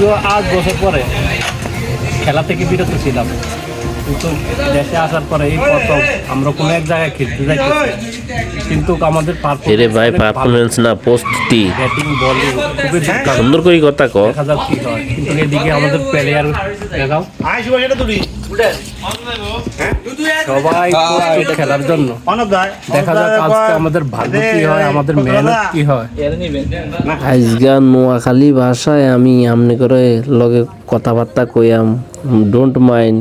দীর্ঘ 8 বছর পরে খেলা থেকে বিরত ছিলাম, কিন্তু দেশে আসার পরে এই প্রথম আমরা কোনো এক জায়গায় খেলতে যাইতেছি, কিন্তু আমাদের এরে ভাই পারফরমেন্স না প্রস্তুতি ব্যাটিং বলিং খুবই দুর্দান্ত। সুন্দর করে কথা ক। দেখা যাক কি হয়, কিন্তু এদিকে আমাদের প্লেয়ার দেখাও সবাই প্রস্তুত খেলার জন্য। দেখা যাক আজকে আমাদের ভাগ্য কি হয়, আমাদের মেহনত কি হয়। আজগা নোয়াখালী ভাষায় আমি আমনে করে লগে কথাবার্তা কইয়াম, ডোন্ট মাইন্ড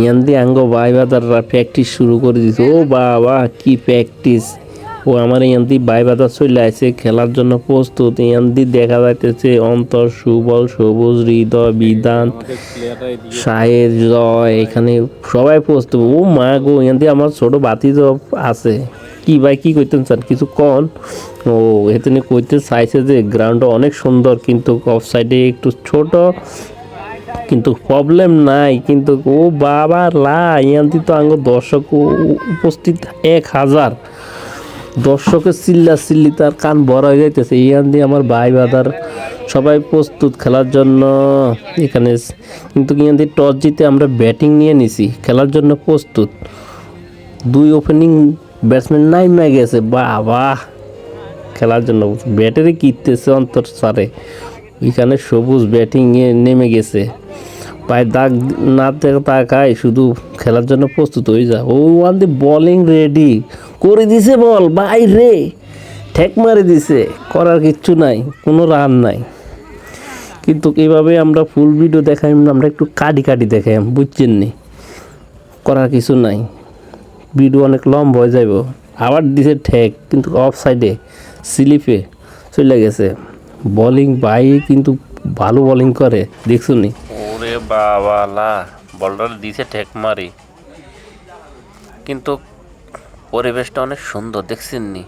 ইয়ান্দি আঙ্গ ভাই বাদাররা প্র্যাকটিস শুরু করে দিছে। ও বাবা কি প্র্যাকটিস! ও আমার ইয়ান্দি ভাই বাদার চলে আসছে খেলার জন্য প্রস্তুত। ইয়ান্দি দেখা যাইতেছে অন্তর, সুবল, সবুজ, হৃদয়, বিধান, শাহের, জয়, এখানে সবাই প্রস্তুত। ও মা গো, ইয়ান্দি আমার ছোট বাতিজ আছে। কি ভাই কি কইতেন স্যার কিছু কন? ও এখানে কইতে চাইছে যে গ্রাউন্ড অনেক সুন্দর, কিন্তু অফ সাইডে একটু ছোট, কিন্তু প্রবলেম নাই। কিন্তু ও বাবা লা ইয়ান্তি তো আঙ্গ দর্শক উপস্থিত 1000 দর্শকের চিল্লি তার কান বড় হয়ে যাইতেছে। ইয়ান্দি আমার ভাই বাদার সবাই প্রস্তুত খেলার জন্য এখানে, কিন্তু ইয়ান্দি টস জিতে আমরা ব্যাটিং নিয়ে নিছি, খেলার জন্য প্রস্তুত। 2 ওপেনিং ব্যাটসম্যান নাইমা গেছে, বাবা খেলার জন্য ব্যাটারে কিনতেছে অন্তর সারে। এখানে সবুজ ব্যাটিং এ নেমে গেছে, পায়ে দাগ না তাকায় শুধু খেলার জন্য প্রস্তুত হয়ে যা। ও ওয়ান দি বোলিং রেডি করে দিছে, বল বাইরে ঠেক মারে দিছে, করার কিচ্ছু নাই, কোনো রান নাই। কিন্তু এইভাবে আমরা ফুল ভিডিও দেখাই, আমরা একটু কাটি দেখাই, বুঝছেন নি, করার কিছু নাই, ভিডিও অনেক লম্বা হয়ে যাইব। আবার দিছে ঠেক, কিন্তু অফ সাইডে স্লিপে চলে গেছে। বোলিং ভাই কিন্তু ভালো বোলিং করে, দেখছো নি? ওরে বাবা লা, বলটা দিছে ঠেক মারি, কিন্তু পরিবেশটা অনেক সুন্দর, দেখছেন নি?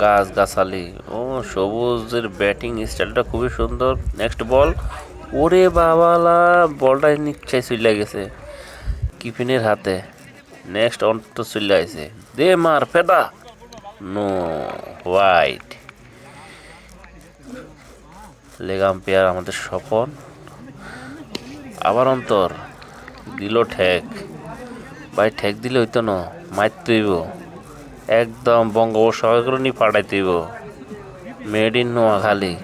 গাছ গাছালি, ও সবুজের ব্যাটিং স্টাইলটা খুবই সুন্দর। নেক্সট বল, ওরে বাবা লা, বলটা নিশ্চয় চলে গেছে কিপিনের হাতে। নেক্সট অন্ত চলে আসে, দে মার ফেদা, নো হোয়াইট। লেগ আম্পায়ার আমাদের স্বপন। আবার অন্তর দিল ঠেক, ভাই ঠেক দিলে হইতো না, মারতেইব একদম বঙ্গোপসাগরে পাঠাইতেইব। Made in Noakhali.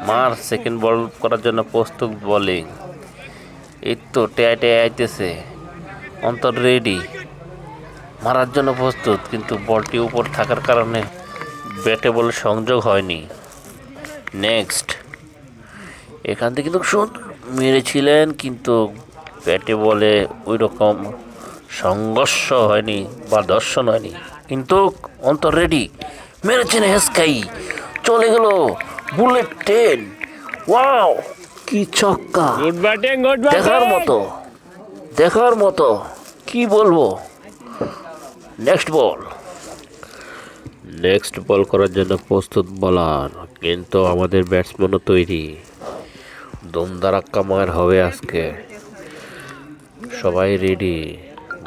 মার সেকেন্ড বল করার জন্য প্রস্তুত বোলিং। এই তো টেয়াই আইতেছে, অন্তর রেডি মারার জন্য প্রস্তুত, কিন্তু বলটি উপর থাকার কারণে ব্যাটে বলে সংযোগ হয়নি। নেক্সট এখান থেকে কিন্তু সুন্দর মেরেছিলেন, কিন্তু ব্যাটে বলে ওই রকম সংঘর্ষ হয়নি বা দর্শন হয়নি। কিন্তু অন্তর রেডি মেরেছেন, হেসকাই চলে গেল বুলেট 10। ওয়াও কি ছক্কা, দেখার মতো কি বলবো। নেক্সট বল করার জন্য প্রস্তুত বলার, কিন্তু আমাদের ব্যাটসম্যানও তৈরি। দমদারাক্কা মার হবে আজকে, সবাই রেডি,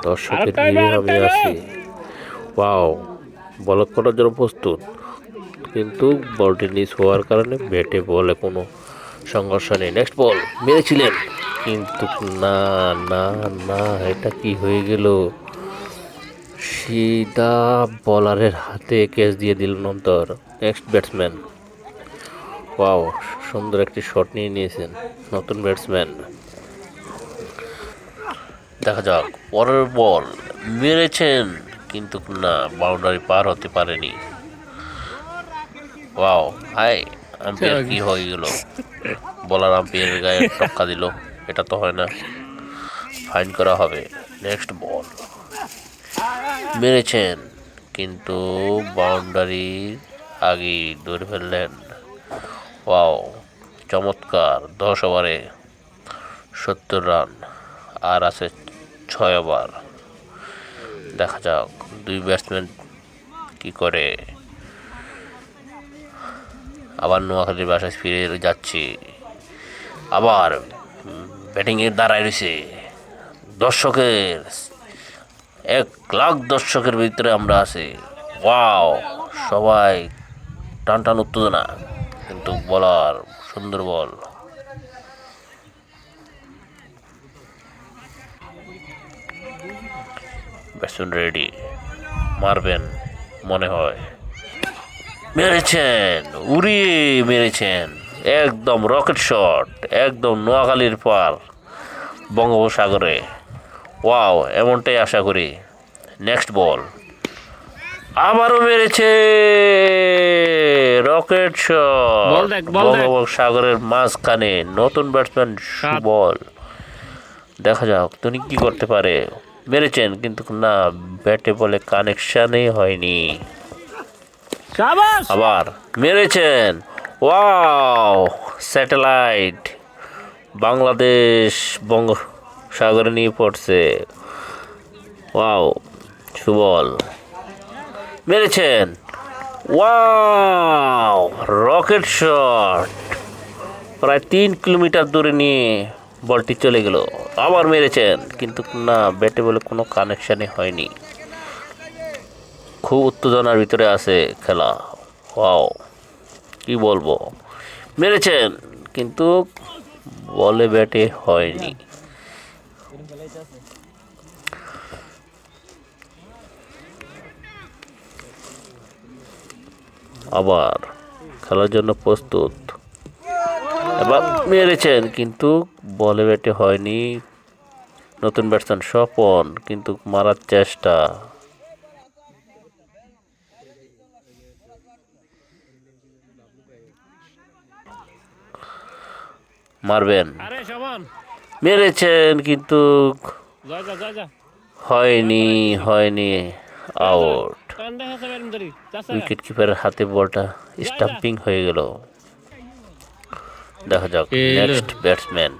দর্শকের ভিড়ে আমি আছি। ওয়াও, বল করার জন্য প্রস্তুত, কিন্তু বলটি মিস হওয়ার কারণে ব্যাটে বলে কোনো সংঘর্ষ নেই। নেক্সট বল মেরেছিলেন, কিন্তু না না না, এটা কি হয়ে গেল? সিধা বলারের হাতে ক্যাচ দিয়ে দিলেন অন্তর। নেক্সট ব্যাটসম্যান, ওয়াও সুন্দর একটি শট নিয়েছেন নতুন ব্যাটসম্যান। দেখা যাক পরের বল মেরেছেন, কিন্তু না, বাউন্ডারি পার হতে পারেনি। ওয়াও, হাই আম্পায়ার কি হয়ে গেল? বলার আম্পায়ারের গায়ে টক্কা দিল, এটা তো হয় না, ফাইন করা হবে। নেক্সট বল মেরেছেন, কিন্তু বাউন্ডারি আগেই ধরে ফেললেন। ওয়াও চমৎকার, 10 ওভারে 70 রান, আর আছে 6 ওভার। দেখা যাক 2 ব্যাটসম্যান কি করে। আবার নোয়াখালীর বাসায় ফিরে যাচ্ছি, আবার ব্যাটিংয়ের দাঁড়ায় রয়েছে দর্শকের 1,00,000 দর্শকের ভিতরে আমরা আছি। ওয়াও, সবাই টান উত্তেজনা, কিন্তু বলার সুন্দর বল, ব্যাটসম্যান রেডি, মারবেন মনে হয়। মেরেছেন, উড়িয়ে মেরেছেন, একদম রকেট শট, একদম নোয়াখালীর পার বঙ্গোপসাগরে। ওয়াও, এমনটাই আশা করি। নেক্সট বল, আবারও মেরেছে, রকেট শট বল দেখ। বঙ্গোপসাগরের মাঝখানে। নতুন ব্যাটসম্যান সুবল, দেখা যাক তিনি কি করতে পারে। মেরেছেন কিন্তু না, ব্যাটে বলে কানেকশনই হয়নি। শাবাশ। আবার মেরেছেন, ওয়াও, স্যাটেলাইট বাংলাদেশ বঙ্গোপসাগরে নিয়ে পড়ছে। ওয়াও, সুবল মেরেছেন, ওয়াও, রকেট শট, প্রায় 3 কিলোমিটার দূরে নিয়ে বলটি চলে গেল। আবার মেরেছেন কিন্তু না, ব্যাটে বলে কোনো কানেকশনই হয়নি। খুব উত্তেজনার ভিতরে আছে খেলা। ওয়াও, কি বলবো, মেরেছেন কিন্তু বলে ব্যাটে হয়নি। আবার খেলার জন্য প্রস্তুত। এবার মেরেছেন কিন্তু বলে ব্যাটে হয়নি। নতুন ব্যাটসম্যান স্বপন কিন্তু মারার চেষ্টা। মারবেন, আরে সমান, মেরেছেন কিন্তু জয় যা হয়নি। আউট। কান্দে হাসা বেরম ধরি চাচা। উইকেট কিপারের হাতে বলটা স্টাম্পিং হয়ে গেল। দেখা যাক নেক্সট ব্যাটসম্যান।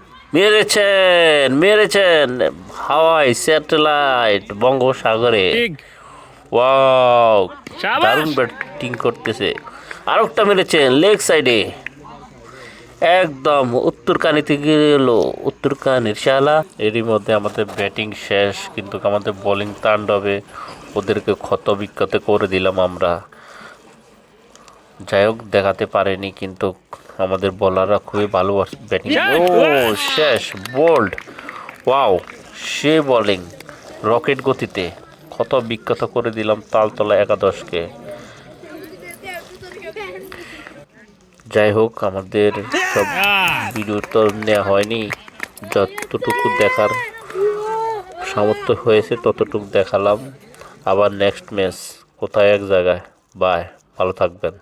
মেরেছেন হাওয়াই, স্যাটেলাইট বঙ্গোপসাগরে। ঠিক। ওয়াও, শাবাশ। দারুণ ব্যাটিং করতেছে। আরেকটা মেরেছেন লেগ সাইডে, একদম উত্তরকানিতে গেল, উত্তরকানির শালা। এরই মধ্যে আমাদের ব্যাটিং শেষ, কিন্তু আমাদের বোলিং তাণ্ডবে ওদেরকে ক্ষত বিক্ষত করে দিলাম আমরা। যাই হোক, দেখাতে পারেনি, কিন্তু আমাদের বোলাররা খুবই ভালো ব্যাটিং। ও শেষ, বোল্ড, ওয়াও, সে বোলিং রকেট গতিতে ক্ষত বিক্ষত করে দিলাম তালতলা একাদশকে। যাই হোক, আমাদের সব ভিডিও তো নেওয়া হয়নি, যতটুকু দেখার সামর্থ্য হয়েছে ততটুকু দেখালাম। আবার নেক্সট ম্যাচ কোথায় এক জায়গায়। বাই, ভালো থাকবেন।